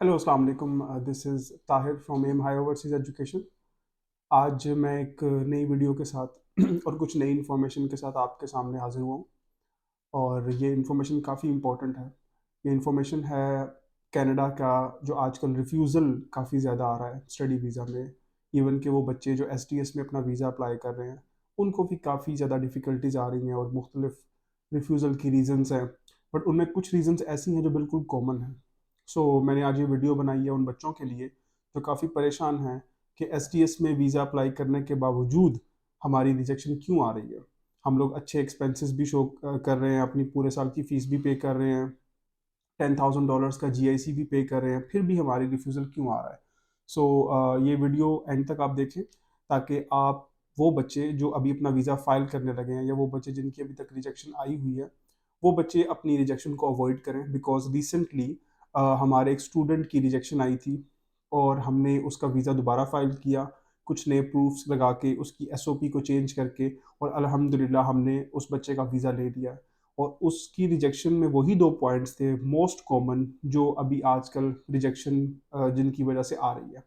Hello अस्सलाम वालेकुम। This is Tahir from M High Overseas Education. आज मैं एक नई वीडियो के साथ और कुछ नई इन्फॉर्मेशन के साथ आपके सामने हाजिर हुआ हूँ। और ये इन्फॉर्मेशन काफ़ी इम्पोर्टेंट है। ये इन्फॉर्मेशन है कनाडा का, जो आजकल रिफ्यूज़ल काफ़ी ज़्यादा आ रहा है स्टडी वीज़ा में। इवन कि वो बच्चे जो एसटीएस में अपना वीज़ा अप्लाई कर रहे हैं, उनको भी काफ़ी ज़्यादा डिफ़िकल्टीज आ रही हैं और मुख्तलिफ रिफ्यूज़ल की रीज़न्स हैं। बट उनमें कुछ रीज़न्स ऐसी हैं जो बिल्कुल कॉमन हैं। मैंने आज ये वीडियो बनाई है उन बच्चों के लिए जो काफ़ी परेशान हैं कि एसटीएस में वीज़ा अप्लाई करने के बावजूद हमारी रिजेक्शन क्यों आ रही है। हम लोग अच्छे एक्सपेंसेस भी शो कर रहे हैं, अपनी पूरे साल की फ़ीस भी पे कर रहे हैं, $10,000 का जीआईसी भी पे कर रहे हैं, फिर भी हमारी रिफ्यूज़ल क्यों आ रहा है। ये वीडियो एंड तक आप देखें ताकि आप वो बच्चे जो अभी अपना वीज़ा फ़ाइल करने लगे हैं या वो बच्चे जिनकी अभी तक रिजेक्शन आई हुई है, वो बच्चे अपनी रिजेक्शन को अवॉइड करें। बिकॉज़ रिसेंटली हमारे एक स्टूडेंट की रिजेक्शन आई थी और हमने उसका वीज़ा दोबारा फ़ाइल किया, कुछ नए प्रूफ्स लगा के, उसकी एसओपी को चेंज करके, और अल्हम्दुलिल्लाह हमने उस बच्चे का वीज़ा ले लिया। और उसकी रिजेक्शन में वही 2 पॉइंट्स थे मोस्ट कॉमन जो अभी आजकल रिजेक्शन जिनकी वजह से आ रही है।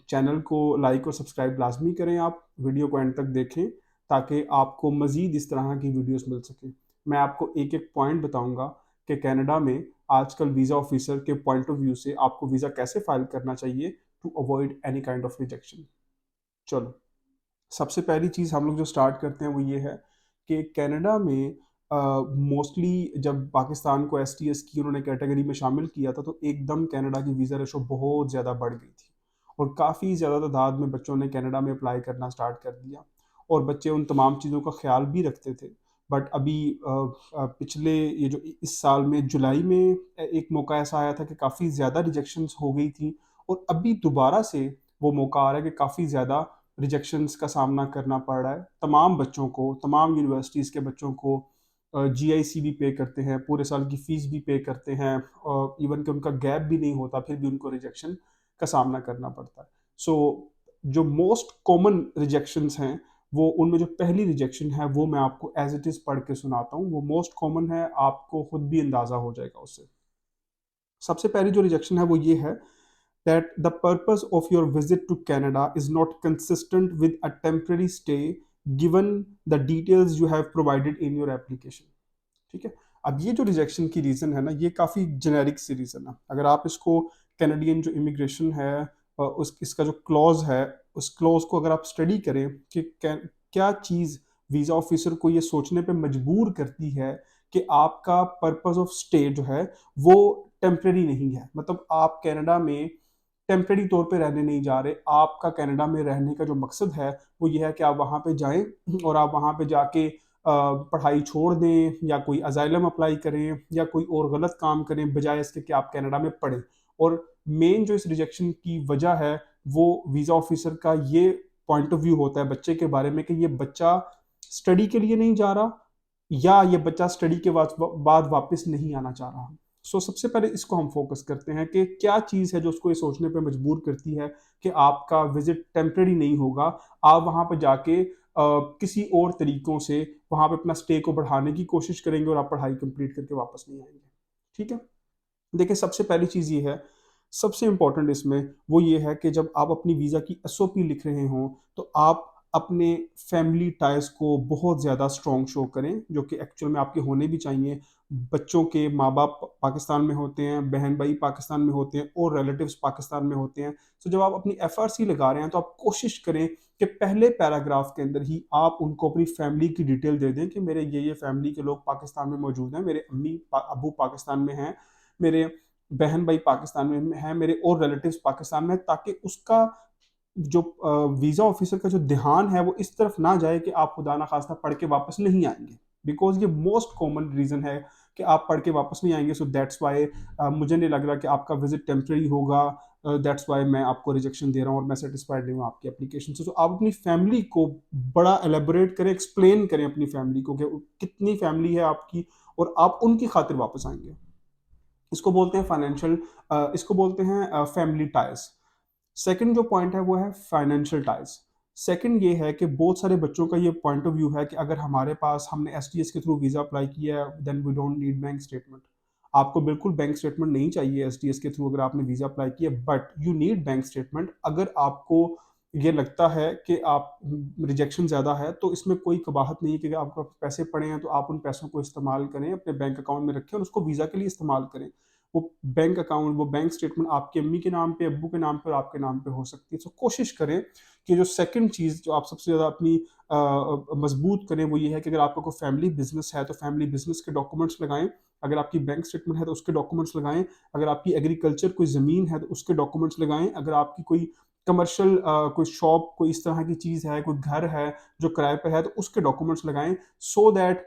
चैनल को लाइक और सब्सक्राइब लाज़मी करें आप, वीडियो को एंड तक देखें ताकि आपको मज़ीद इस तरह की वीडियोस मिल सकें। मैं आपको एक-एक पॉइंट बताऊँगा कि कनाडा में आजकल वीज़ा ऑफ़िसर के पॉइंट ऑफ व्यू से आपको वीज़ा कैसे फ़ाइल करना चाहिए to avoid any kind of rejection. चलो, सबसे पहली चीज़ हम लोग जो स्टार्ट करते हैं वो ये है कि कनाडा में मोस्टली जब पाकिस्तान को एसटीएस की उन्होंने कैटेगरी में शामिल किया था तो एकदम कनाडा की वीज़ा रेशो बहुत ज़्यादा बढ़ गई थी और काफ़ी ज़्यादा तादाद में बच्चों ने कनाडा में अप्लाई करना स्टार्ट कर दिया और बच्चे उन तमाम चीज़ों का ख्याल भी रखते थे। बट अभी पिछले ये जो इस साल में जुलाई में एक मौका ऐसा आया था कि काफ़ी ज़्यादा रिजेक्शंस हो गई थी और अभी दोबारा से वो मौका आ रहा है कि काफ़ी ज़्यादा रिजेक्शंस का सामना करना पड़ रहा है तमाम बच्चों को, तमाम यूनिवर्सिटीज़ के बच्चों को। जीआईसी भी पे करते हैं, पूरे साल की फ़ीस भी पे करते हैं और इवन कि उनका गैप भी नहीं होता, फिर भी उनको रिजेक्शन का सामना करना पड़ता है। जो मोस्ट कॉमन रिजेक्शंस हैं, वो उनमें जो पहली रिजेक्शन है, वो मैं आपको एज़ इट इज़ पढ़ के सुनाता हूँ। वो मोस्ट कॉमन है, आपको खुद भी अंदाज़ा हो जाएगा उससे। सबसे पहली जो रिजेक्शन है, वो ये है that the purpose of your visit to Canada is not consistent with a temporary stay given the details you have provided in your application। ठीक है। अब ये जो रिजेक्शन की रीज़न है ना, ये काफ़ी जेनेरिक सी रीज़न है। अगर आप इसको कैनेडियन जो इमिग्रेशन है उस इसका जो क्लॉज है, उस क्लॉज को अगर आप स्टडी करें कि क्या चीज़ वीज़ा ऑफिसर को ये सोचने पे मजबूर करती है कि आपका पर्पस ऑफ स्टे जो है वो टेम्परेरी नहीं है। मतलब आप कनाडा में टेम्परेरी तौर पे रहने नहीं जा रहे। आपका कनाडा में रहने का जो मकसद है वो ये है कि आप वहाँ पे जाएँ और आप वहाँ पे जाके पढ़ाई छोड़ दें या कोई असाइलम अप्लाई करें या कोई और गलत काम करें बजाय इसके कि आप कनाडा में पढ़ें। और मेन जो इस रिजेक्शन की वजह है वो वीज़ा ऑफिसर का ये पॉइंट ऑफ व्यू होता है बच्चे के बारे में कि ये बच्चा स्टडी के लिए नहीं जा रहा या ये बच्चा स्टडी के बाद वापस नहीं आना चाह रहा। सबसे पहले इसको हम फोकस करते हैं कि क्या चीज़ है जो उसको ये सोचने पे मजबूर करती है कि आपका विजिट टेम्परेरी नहीं होगा, आप वहाँ पे जाके किसी और तरीकों से वहाँ पे अपना स्टे को बढ़ाने की कोशिश करेंगे और आप पढ़ाई कंप्लीट करके वापस नहीं आएँगे। ठीक है? देखिए, सबसे पहली चीज़ ये है, सबसे इम्पोर्टेंट इसमें वो ये है कि जब आप अपनी वीज़ा की एसओपी लिख रहे हों, तो आप अपने फैमिली टाइज़ को बहुत ज़्यादा स्ट्रॉन्ग शो करें, जो कि एक्चुअल में आपके होने भी चाहिए। बच्चों के माँ-बाप पाकिस्तान में होते हैं, बहन-भाई पाकिस्तान में होते हैं और रिलेटिव्स पाकिस्तान में होते हैं। जब आप अपनी एफआरसी लगा रहे हैं, तो आप कोशिश करें कि पहले पैराग्राफ के अंदर ही आप उनको अपनी फैमिली की डिटेल दे दें कि मेरे ये-ये फैमिली के लोग पाकिस्तान में मौजूद हैं, मेरे अब्बू पाकिस्तान में हैं, मेरे बहन भाई पाकिस्तान में हैं, मेरे और रिलेटिव्स पाकिस्तान में हैं, ताकि उसका जो वीज़ा ऑफिसर का जो ध्यान है वो इस तरफ ना जाए कि आप खुदा ना खास्ता पढ़ के वापस नहीं आएँगे। बिकॉज़ ये मोस्ट कॉमन रीज़न है कि आप पढ़ के वापस नहीं आएँगे। दैट्स व्हाई मुझे नहीं लग रहा कि आपका विज़िट टेम्परेरी होगा। दैट्स व्हाई मैं आपको रिजेक्शन दे रहा हूँ और मैं सैटिस्फाइड नहीं हूँ आपकी एप्लीकेशन से। आप अपनी फैमिली को बड़ा एलैबोरेट करें, एक्सप्लेन करें अपनी फैमिली को कि कितनी फैमिली है आपकी और आप उनकी खातिर वापस आएँगे। इसको बोलते हैं फैमिली टाइज। सेकंड जो पॉइंट है वो है फाइनेंशियल टाइज। सेकंड ये है कि बहुत सारे बच्चों का ये पॉइंट ऑफ व्यू है कि अगर हमारे पास हमने एसटीएस के थ्रू वीज़ा अप्लाई किया है then we don't need bank statement. आपको बिल्कुल बैंक स्टेटमेंट नहीं चाहिए एसडीएस के थ्रू अगर आपने वीजा अप्लाई किया, but you need bank statement अगर आपको ये लगता है कि आप रिजेक्शन ज़्यादा है, तो इसमें कोई कबाहत नहीं है कि अगर आपके पास पैसे पड़े हैं तो आप उन पैसों को इस्तेमाल करें, अपने बैंक अकाउंट में रखें और उसको वीज़ा के लिए इस्तेमाल करें। वो बैंक अकाउंट, वो बैंक स्टेटमेंट आपकी अम्मी के नाम पे, अब्बू के नाम पे और आपके नाम पे हो सकती है। तो कोशिश करें कि जो सेकंड चीज़ जो आप सबसे ज़्यादा अपनी मजबूत करें वो ये है कि अगर आपका कोई फैमिली बिजनेस है तो फैमिली बिजनेस के डॉक्यूमेंट्स लगाएं। अगर आपकी बैंक स्टेटमेंट है तो उसके डॉक्यूमेंट्स लगाएं। अगर आपकी एग्रीकल्चर कोई ज़मीन है तो उसके डॉक्यूमेंट्स लगाएं। अगर आपकी कोई कमर्शियल कोई शॉप, कोई इस तरह की चीज़ है, कोई घर है जो किराए पे है, तो उसके डॉक्यूमेंट्स लगाएं, सो दैट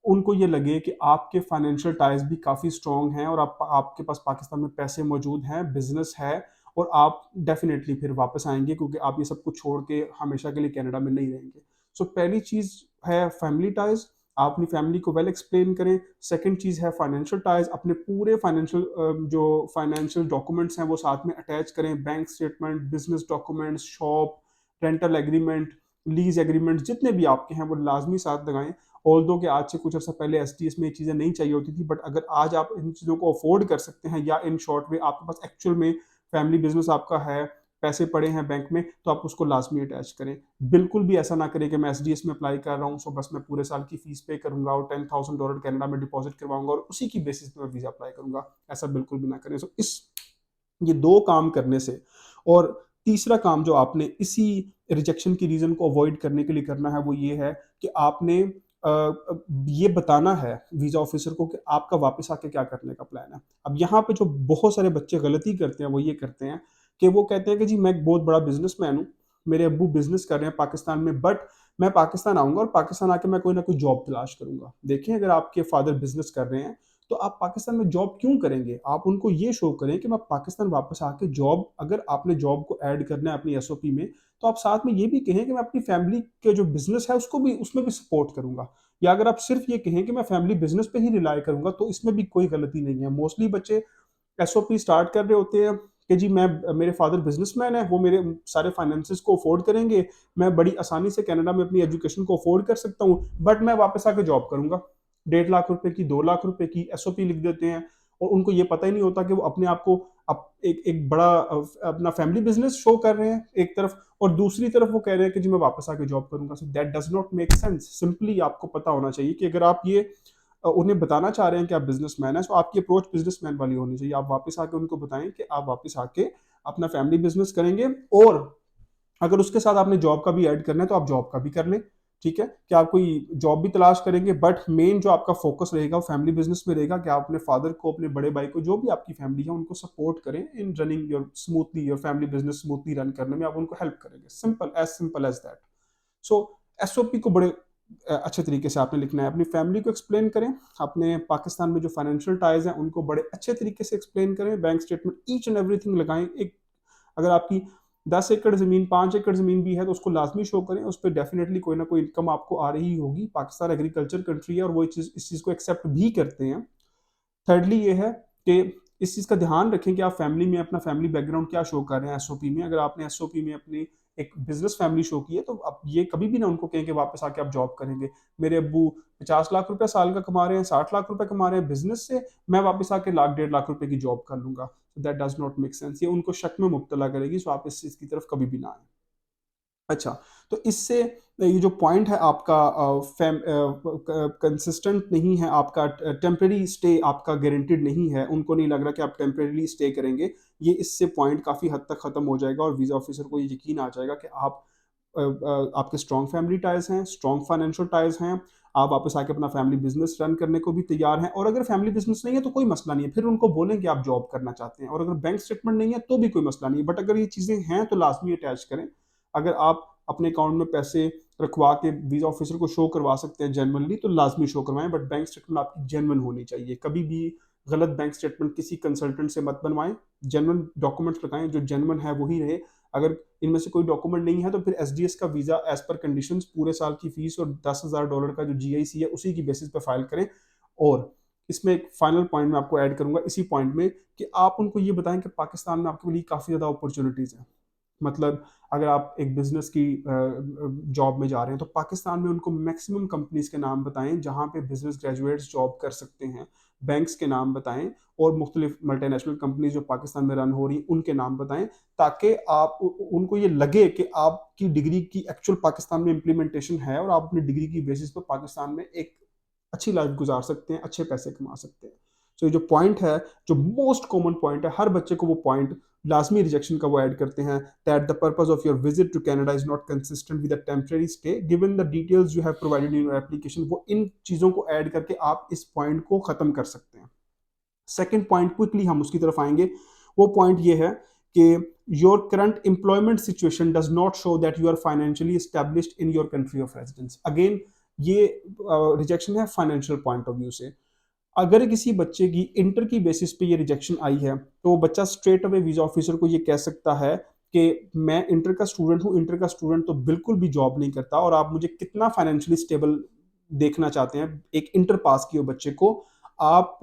उनको ये लगे कि आपके फाइनेंशियल टाइज भी काफ़ी स्ट्रॉन्ग हैं और आपके पास पाकिस्तान में पैसे मौजूद हैं, बिजनेस है और आप डेफिनेटली फिर वापस आएंगे, क्योंकि आप ये सब कुछ छोड़ के हमेशा के लिए कनाडा में नहीं रहेंगे। सो पहली चीज़ है फैमिली टाइज, आप अपनी फैमिली को वेल एक्सप्लेन करें। सेकंड चीज़ है फाइनेंशियल टाइज, अपने पूरे फाइनेंशियल जो फाइनेंशियल डॉक्यूमेंट्स हैं वो साथ में अटैच करें, bank statement, business documents, shop, rental agreement, lease agreement, जितने भी आपके हैं वो लाजमी साथ लगाएं। ऑल्दो कि आज से कुछ अर्सा पहले एसटीएस में ये चीज़ें नहीं चाहिए होती थी, बट अगर आज आप इन चीज़ों को अफोर्ड कर सकते हैं या इन शॉर्ट में आपके पास एक्चुअल में फैमिली बिजनेस आपका है, पैसे पड़े हैं बैंक में, तो आप उसको लाजमी अटैच करें। बिल्कुल भी ऐसा ना करें कि मैं एसडीएस में अप्लाई कर रहा हूँ सो बस मैं पूरे साल की फीस पे करूंगा और $10,000 कनाडा में डिपॉजिट करवाऊंगा और उसी की बेसिस पे मैं वीजा अप्लाई करूंगा। ऐसा बिल्कुल भी ना करें। सो इस ये दो काम करने से, और तीसरा काम जो आपने इसी रिजेक्शन की रीजन को अवॉइड करने के लिए करना है वो ये है कि आपने ये बताना है वीजा ऑफिसर को कि आपका वापस आके क्या करने का प्लान है। अब यहाँ पे जो बहुत सारे बच्चे गलती करते हैं वो ये करते हैं कि वो कहते हैं कि जी मैं एक बहुत बड़ा बिजनेसमैन हूँ, मेरे अब्बू बिजनेस कर रहे हैं पाकिस्तान में, बट मैं पाकिस्तान आऊंगा और पाकिस्तान आके मैं कोई ना कोई जॉब तलाश करूंगा। देखिए अगर आपके फादर बिजनेस कर रहे हैं तो आप पाकिस्तान में जॉब क्यों करेंगे? आप उनको ये शो करें कि मैं पाकिस्तान वापस आके जॉब, अगर आपने जॉब को ऐड करना है अपनी एसओपी में, तो आप साथ में ये भी कहें कि मैं अपनी फैमिली के जो बिजनेस है उसको भी, उसमें भी सपोर्ट करूंगा। या अगर आप सिर्फ ये कहें कि मैं फैमिली बिजनेस पे ही रिलाई करूंगा तो इसमें भी कोई गलती नहीं है। मोस्टली बच्चे एसओपी स्टार्ट कर रहे होते हैं कि जी मैं, मेरे फादर बिजनेसमैन है, वो मेरे सारे फाइनेंसेस को अफोर्ड करेंगे, मैं बड़ी आसानी से कनाडा में अपनी एजुकेशन को अफोर्ड कर सकता हूँ, बट मैं वापस आके जॉब करूंगा। 1.5 लाख रुपए की, 2 लाख रुपए की एसओपी लिख देते हैं और उनको ये पता ही नहीं होता कि वो अपने आप को एक बड़ा अपना फैमिली बिजनेस शो कर रहे हैं एक तरफ, और दूसरी तरफ वो कह रहे हैं कि जी मैं वापस आके जॉब करूंगा। So that does not make sense. Simply आपको पता होना चाहिए कि अगर आप ये उन्हें बताना चाह रहे हैं कि आप बिजनेसमैन हैं, तो आपकी अप्रोच बिजनेसमैन वाली होनी चाहिए। आप वापस आके उनको बताएं कि आप वापस आके अपना फैमिली बिजनेस करेंगे, और अगर उसके साथ आपने जॉब का भी ऐड करना है तो आप जॉब का भी कर लें। ठीक है कि आप कोई जॉब भी तलाश करेंगे, बट मेन जो आपका फोकस रहेगा वो फैमिली बिजनेस में रहेगा कि आप अपने फादर को, अपने बड़े भाई को, जो भी आपकी फैमिली है उनको सपोर्ट करें in running your smoothly your family business, smoothly run करने में आप उनको हेल्प करेंगे। Simple as that. So SOP को बड़े अच्छे तरीके से आपने लिखना है, अपनी फैमिली को एक्सप्लेन करें, अपने पाकिस्तान में जो फाइनेंशियल टाइज हैं उनको बड़े अच्छे तरीके से एक्सप्लेन करें, bank statement each and everything लगाएं। एक अगर आपकी 10 एकड़ ज़मीन, 5 एकड़ ज़मीन भी है तो उसको लाजमी शो करें, उस पर डेफिनेटली कोई ना कोई इनकम आपको आ रही होगी। पाकिस्तान एग्रीकल्चर कंट्री है और वो इस चीज़ को एक्सेप्ट भी करते हैं। थर्डली ये है कि इस चीज़ का ध्यान रखें कि आप फैमिली में अपना फैमिली बैकग्राउंड क्या शो कर रहे हैं एसओपी में। अगर आपने एसओपी में अपनी एक बिजनेस फैमिली शो की है तो आप ये कभी भी ना उनको कहें कि वापस आके आप जॉब करेंगे। मेरे अब्बू 50 लाख रुपए साल का कमा रहे हैं, 60 लाख रुपए कमा रहे हैं बिजनेस से, मैं वापस आके लाख 1.5 लाख रुपए की जॉब कर लूंगा। That does not make sense. ये उनको शक में मुब्तला करेगी। सो आप इस चीज़ की तरफ कभी भी ना आए। अच्छा, तो इससे ये जो पॉइंट है आपका कंसिस्टेंट नहीं है, आपका टेम्परेरी स्टे आपका गारंटेड नहीं है, उनको नहीं लग रहा कि आप टेम्परेरी स्टे करेंगे, ये इससे पॉइंट काफ़ी हद तक ख़त्म हो जाएगा और वीज़ा ऑफिसर को ये यकीन आ जाएगा कि आप आपके स्ट्रॉन्ग फैमिली टाइज हैं, स्ट्रॉन्ग फाइनेंशियल टाइज हैं, आप वापस आके अपना फैमिली बिजनेस रन करने को भी तैयार हैं। और अगर फैमिली बिजनेस नहीं है तो कोई मसला नहीं है, फिर उनको बोलें कि आप जॉब करना चाहते हैं, और अगर बैंक स्टेटमेंट नहीं है तो भी कोई मसला नहीं है, बट अगर ये चीज़ें हैं तो लाजमी अटैच करें। अगर आप अपने अकाउंट में पैसे रखवा के वीज़ा ऑफिसर को शो करवा सकते हैं जेनवनली तो लाजमी शो करवाएं, बट बैंक स्टेटमेंट आपकी जेनवन होनी चाहिए। कभी भी गलत बैंक स्टेटमेंट किसी कंसल्टेंट से मत बनवाएं, जेनवन डॉक्यूमेंट्स लगाएं, जो जेनवन है वही रहे। अगर इनमें से कोई डॉक्यूमेंट नहीं है तो फिर एसडीएस का वीज़ा एज पर कंडीशंस पूरे साल की फीस और $10,000 का जो जीआईसी है उसी की बेसिस पे फाइल करें। और इसमें एक फाइनल पॉइंट मैं आपको ऐड करूंगा इसी पॉइंट में कि आप उनको ये बताएं कि पाकिस्तान में आपके लिए काफ़ी ज़्यादा अपॉर्चुनिटीज़ हैं। मतलब अगर आप एक बिजनेस की जॉब में जा रहे हैं तो पाकिस्तान में उनको मैक्सिमम कंपनीज के नाम बताएं जहां पे बिजनेस ग्रेजुएट्स जॉब कर सकते हैं, बैंक्स के नाम बताएं और मुख्तलिफ मल्टीनेशनल कंपनीज जो पाकिस्तान में रन हो रही उनके नाम बताएं, ताकि आप उनको ये लगे कि आपकी डिग्री की एक्चुअल पाकिस्तान में इम्प्लीमेंटेशन है और आप अपनी डिग्री की बेसिस पर पाकिस्तान में एक अच्छी लाइफ गुजार सकते हैं, अच्छे पैसे कमा सकते हैं। तो ये जो पॉइंट है, जो मोस्ट कॉमन पॉइंट है, हर बच्चे को वो पॉइंट लाजमी रिजेक्शन का वो ऐड करते हैं, that the purpose of your visit to Canada is not consistent with a temporary stay given the details you have provided in your application. वो इन चीजों को ऐड करके आप इस पॉइंट को खत्म कर सकते हैं। सेकेंड पॉइंट, क्विकली हम उसकी तरफ आएंगे, वो पॉइंट ये है कि your current employment situation does not show that you are financially established in your country of residence. Again ये रिजेक्शन है फाइनेंशियल पॉइंट ऑफ व्यू से। अगर किसी बच्चे की इंटर की बेसिस पे ये रिजेक्शन आई है तो वो बच्चा स्ट्रेट अवे वीजा ऑफिसर को ये कह सकता है कि मैं इंटर का स्टूडेंट हूँ, इंटर का स्टूडेंट तो बिल्कुल भी जॉब नहीं करता और आप मुझे कितना फाइनेंशियली स्टेबल देखना चाहते हैं एक इंटर पास किए बच्चे को। आप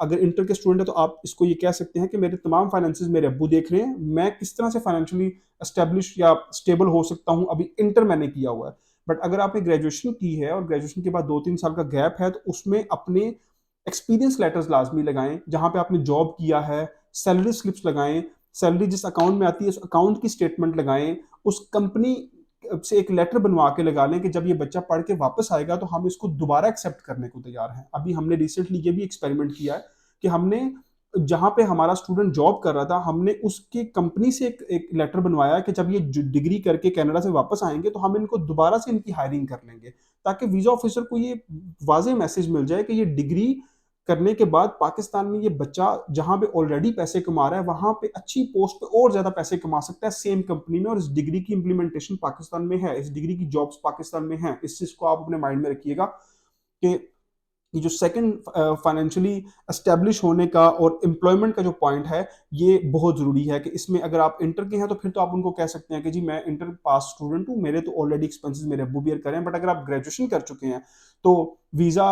अगर इंटर के स्टूडेंट है तो आप इसको ये कह सकते हैं कि मेरे तमाम फाइनेंसेस मेरे अब्बू देख रहे हैं, मैं किस तरह से फाइनेंशियली एस्टेब्लिश या स्टेबल हो सकता हूँ, अभी इंटर मैंने किया हुआ है। बट अगर आपने ग्रेजुएशन की है और ग्रेजुएशन के बाद 2-3 साल का गैप है तो उसमें अपने एक्सपीरियंस लेटर्स लाजमी लगाएं जहां पे आपने जॉब किया है, सैलरी स्लिप्स लगाएं, सैलरी जिस अकाउंट में आती है उस अकाउंट की स्टेटमेंट लगाएं, उस कंपनी से एक लेटर बनवा के लगा लें कि जब ये बच्चा पढ़ के वापस आएगा तो हम इसको दोबारा एक्सेप्ट करने को तैयार हैं। अभी हमने रिसेंटली ये भी एक्सपेरिमेंट किया है कि हमने जहां पे हमारा स्टूडेंट जॉब कर रहा था हमने उसकी कंपनी से एक लेटर बनवाया कि जब ये डिग्री करके कनाडा से वापस आएंगे तो हम इनको दोबारा से इनकी हायरिंग कर लेंगे, ताकि वीजा ऑफिसर को ये वाजे मैसेज मिल जाए कि ये डिग्री करने के बाद पाकिस्तान में ये बच्चा जहां पे ऑलरेडी पैसे कमा रहा है वहां पे अच्छी पोस्ट पे और ज्यादा पैसे कमा सकता है सेम कंपनी में, और इस डिग्री की इंप्लीमेंटेशन पाकिस्तान में है, इस डिग्री की जॉब्स पाकिस्तान में है। इस चीज को आप अपने माइंड में रखिएगा कि ये जो सेकंड फाइनेंशियली एस्टेब्लिश होने का और एम्प्लॉयमेंट का जो पॉइंट है ये बहुत जरूरी है कि इसमें अगर आप इंटर के हैं तो फिर तो आप उनको कह सकते हैं कि जी मैं इंटर पास स्टूडेंट हूं, मेरे तो ऑलरेडी एक्सपेंसेस मेरे अब्बू बियर करें। बट अगर आप ग्रेजुएशन कर चुके हैं तो वीजा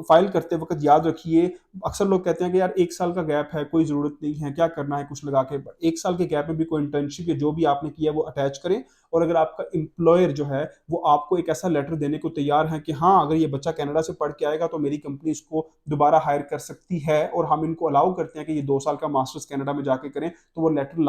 फाइल करते वक्त याद रखिए, अक्सर लोग कहते हैं कि यार 1 साल का गैप है, कोई जरूरत नहीं है, क्या करना है कुछ लगा के। 1 साल के गैप में भी कोई इंटर्नशिप या जो भी आपने किया वो अटैच करें। और अगर आपका एम्प्लॉयर जो है वो आपको एक ऐसा लेटर देने को तैयार है कि हाँ अगर ये बच्चा कनाडा से पढ़ के आएगा तो मेरी कंपनी इसको दोबारा हायर कर सकती है और हम इनको अलाउ करते हैं कि ये 2 साल का मास्टर्स कनाडा में जाके करें, तो वो लेटर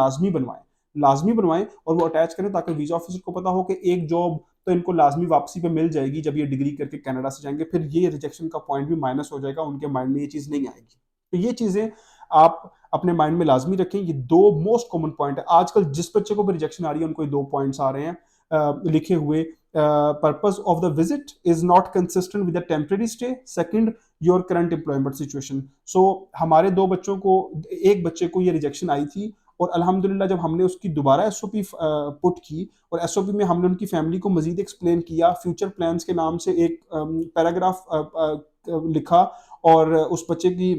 लाजमी बनवाएं और वो अटैच करें, ताकि वीजा ऑफिसर को पता हो कि एक जॉब तो इनको लाजमी वापसी पे मिल जाएगी जब ये डिग्री करके कनाडा से जाएंगे, फिर ये रिजेक्शन का पॉइंट भी माइनस हो जाएगा, उनके माइंड में ये चीज नहीं आएगी। तो ये चीजें आप अपने माइंड में लाजमी रखें। ये 2 मोस्ट कॉमन पॉइंट है, आजकल जिस बच्चे को भी रिजेक्शन आ रही है उनको ये 2 पॉइंट्स आ रहे हैं लिखे हुए। Purpose of the visit is not consistent with the temporary stay, second your current employment situation. So हमारे 2 बच्चों को, एक बच्चे को ये रिजेक्शन आई थी और अल्हम्दुलिल्लाह जब हमने उसकी दोबारा एसओपी पुट की और एसओपी में हमने उनकी फैमिली को मजीद एक्सप्लेन किया, फ्यूचर प्लान्स के नाम से एक पैराग्राफ लिखा और उस बच्चे की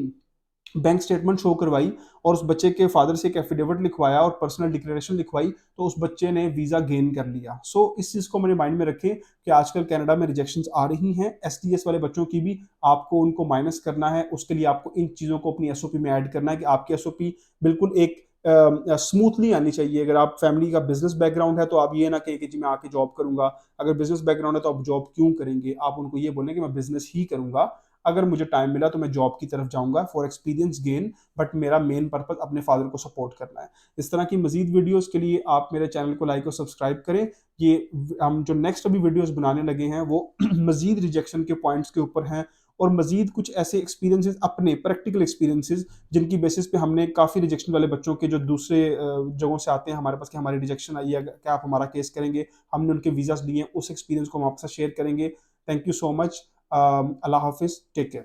बैंक स्टेटमेंट शो करवाई और उस बच्चे के फादर से एक एफिडेविट लिखवाया और पर्सनल डिक्लेरेशन लिखवाई, तो उस बच्चे ने वीजा गेन कर लिया। सो इस चीज को मेरे माइंड में रखें कि आजकल कनाडा में रिजेक्शंस आ रही हैं, एसटीएस वाले बच्चों की भी, आपको उनको माइनस करना है। उसके लिए आपको इन चीजों को अपनी एसओपी में ऐड करना है कि आपकी एसओपी बिल्कुल एक स्मूथली आनी चाहिए। अगर आप फैमिली का बिजनेस बैकग्राउंड है तो आप ये ना कहें कि जी मैं आके जॉब करूंगा, अगर बिजनेस बैकग्राउंड है तो आप जॉब क्यों करेंगे, आप उनको ये बोलें कि मैं बिजनेस ही करूंगा, अगर मुझे टाइम मिला तो मैं जॉब की तरफ जाऊंगा फॉर एक्सपीरियंस गेन, बट मेरा मेन पर्पज अपने फादर को सपोर्ट करना है। इस तरह की मजीद वीडियोस के लिए आप मेरे चैनल को लाइक और सब्सक्राइब करें। ये हम जो नेक्स्ट अभी वीडियोस बनाने लगे हैं वो मजीद रिजेक्शन के पॉइंट्स के ऊपर हैं और मजीद कुछ ऐसे एक्सपीरियंसेस, अपने प्रैक्टिकल एक्सपीरियंसेस, जिनकी बेसिस पे हमने काफ़ी रिजेक्शन वाले बच्चों के जो दूसरे जगहों से आते हैं हमारे पास कि हमारी रिजेक्शन आई है, क्या आप हमारा केस करेंगे, हमने उनके वीज़ास लिए, उस एक्सपीरियंस को हम आपसे शेयर करेंगे। Thank you so much. अल्लाह हाफिज़, टेक केयर।